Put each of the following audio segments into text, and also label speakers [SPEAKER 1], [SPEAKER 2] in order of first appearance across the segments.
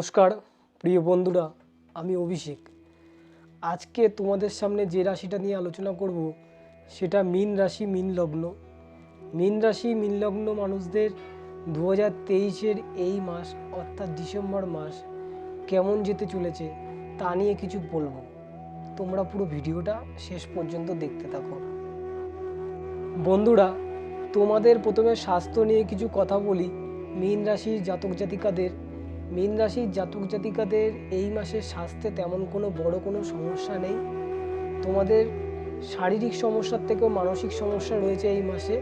[SPEAKER 1] নমস্কার প্রিয় বন্ধুরা, আমি অভিষেক। আজকে তোমাদের সামনে যে রাশিটা নিয়ে আলোচনা করব সেটা মীন রাশি, মীন লগ্ন। মীন রাশি, মীন লগ্ন মানুষদের 2023-এর এই মাস অর্থাৎ ডিসেম্বর মাস কেমন যেতে চলেছে তা নিয়ে কিছু বলবো। তোমরা পুরো ভিডিওটা শেষ পর্যন্ত দেখতে থাকো। বন্ধুরা, তোমাদের প্রথমে স্বাস্থ্য নিয়ে কিছু কথা বলি। মীন রাশির জাতক জাতিকাদের এই মাসে স্বাস্থ্যে তেমন কোনো বড় কোনো সমস্যা নেই। তোমাদের শারীরিক সমস্যার থেকেও মানসিক সমস্যা রয়েছে এই মাসে,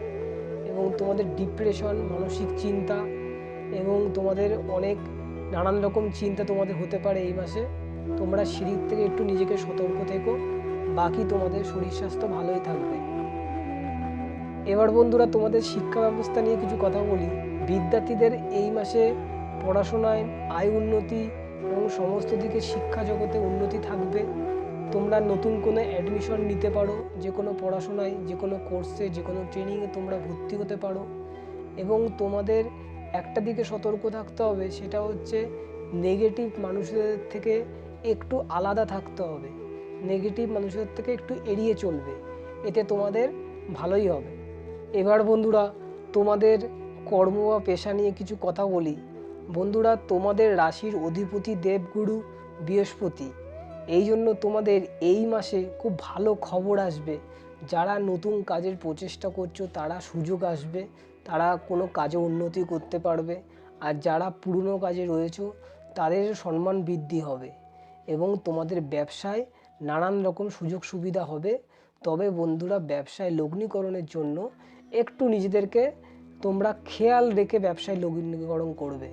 [SPEAKER 1] এবং তোমাদের ডিপ্রেশন, মানসিক চিন্তা এবং তোমাদের অনেক নানান রকম চিন্তা তোমাদের হতে পারে এই মাসে। তোমরা সেদিক থেকে একটু নিজেকে সতর্ক থেকো, বাকি তোমাদের শরীর স্বাস্থ্য ভালোই থাকবে। এবার বন্ধুরা, তোমাদের শিক্ষা ব্যবস্থা নিয়ে কিছু কথা বলি। বিদ্যার্থীদের এই মাসে পড়াশোনায় আয় উন্নতি এবং সমস্ত দিকে শিক্ষা জগতে উন্নতি থাকবে। তোমরা নতুন কোনো অ্যাডমিশন নিতে পারো, যে কোনো পড়াশোনায়, যে কোনো কোর্সে, যে কোনো ট্রেনিংয়ে তোমরা ভর্তি হতে পারো। এবং তোমাদের একটা দিকে সতর্ক থাকতে হবে, সেটা হচ্ছে নেগেটিভ মানুষদের থেকে একটু আলাদা থাকতে হবে। নেগেটিভ মানুষদের থেকে একটু এড়িয়ে চলবে, এতে তোমাদের ভালোই হবে। এবার বন্ধুরা, তোমাদের কর্ম বা পেশা নিয়ে কিছু কথা বলি। বন্ধুরা, তোমাদের রাশির অধিপতি দেবগুরু বৃহস্পতি, এই জন্য তোমাদের এই মাসে খুব ভালো খবর আসবে। যারা নতুন কাজের প্রচেষ্টা করছো তারা সুযোগ আসবে, তারা কোনো কাজে উন্নতি করতে পারবে। আর যারা পুরনো কাজে রয়েছো তাদের সম্মান বৃদ্ধি হবে এবং তোমাদের ব্যবসায় নানান রকম সুযোগ সুবিধা হবে। তবে বন্ধুরা, ব্যবসায় লগ্নিকরণের জন্য একটু নিজেদেরকে তোমরা খেয়াল রেখে ব্যবসায় লগ্নিকরণ করবে,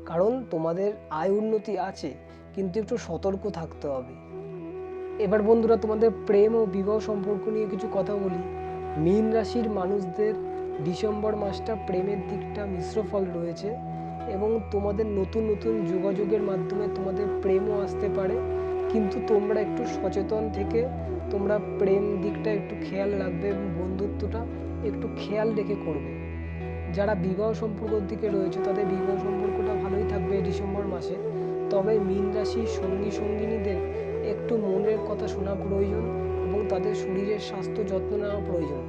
[SPEAKER 1] কারণ তোমাদের আয় উন্নতি আছে, কিন্তু একটু সতর্ক থাকতে হবে। এবার বন্ধুরা, তোমাদের প্রেম ও বিবাহ সম্পর্ক নিয়ে কিছু কথা বলি। মীন রাশির মানুষদের ডিসেম্বর মাসটা প্রেমের দিকটা মিশ্র ফল রয়েছে, এবং তোমাদের নতুন নতুন যোগাযোগের মাধ্যমে তোমাদের প্রেমও আসতে পারে। কিন্তু তোমরা একটু সচেতন থেকে তোমরা প্রেম দিকটা একটু খেয়াল রাখবে এবং বন্ধুত্বটা একটু খেয়াল রেখে করবে। যারা বিবাহ সম্পর্কের দিকে রয়েছে তাদের বিবাহ সম্পর্কটা ভালোই থাকবে ডিসেম্বর মাসে। তবে মীন রাশির সঙ্গী সঙ্গিনীদের একটু মনের কথা শোনা প্রয়োজন এবং তাদের শরীরের স্বাস্থ্য যত্ন নেওয়া প্রয়োজন,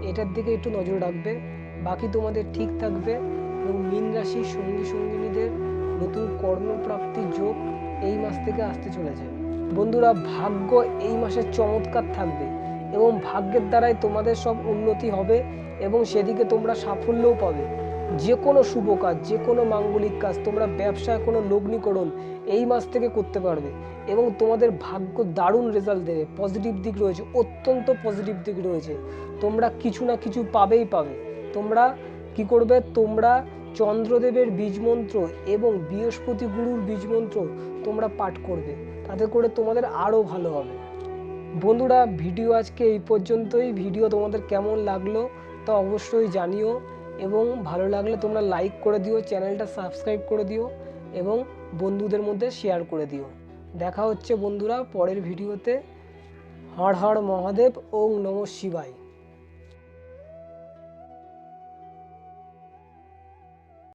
[SPEAKER 1] এটার দিকে একটু নজর রাখবে। বাকি তোমাদের ঠিক থাকবে। এবং মীন রাশির সঙ্গী সঙ্গিনীদের নতুন কর্মপ্রাপ্তির যোগ এই মাস থেকে আসতে চলেছে। বন্ধুরা, ভাগ্য এই মাসে চমৎকার থাকবে এবং ভাগ্যের দ্বারাই তোমাদের সব উন্নতি হবে এবং সেদিকে তোমরা সাফল্যও পাবে। যে কোনো শুভ কাজ, যে কোনো মাঙ্গলিক কাজ, তোমরা ব্যবসায় কোনো লগ্নিকরণ এই মাস থেকে করতে পারবে এবং তোমাদের ভাগ্য দারুণ রেজাল্ট দেবে। পজিটিভ দিক রয়েছে, অত্যন্ত পজিটিভ দিক রয়েছে। তোমরা কিছু না কিছু পাবেই পাবে। তোমরা কি করবে? তোমরা চন্দ্রদেবের বীজমন্ত্র এবং বৃহস্পতি গুরুর বীজমন্ত্র তোমরা পাঠ করবে, তাতে করে তোমাদের আরও ভালো হবে। বন্ধুরা, ভিডিও আজকে এই পর্যন্তই। ভিডিও তোমাদের কেমন লাগলো তা অবশ্যই জানিও, এবং ভালো লাগলে তোমরা লাইক করে দিও, চ্যানেলটা সাবস্ক্রাইব করে দিও এবং বন্ধুদের মধ্যে শেয়ার করে দিও। দেখা হচ্ছে বন্ধুরা পরের ভিডিওতে। হর হর মহাদেব, ওম নমঃ শিবায়।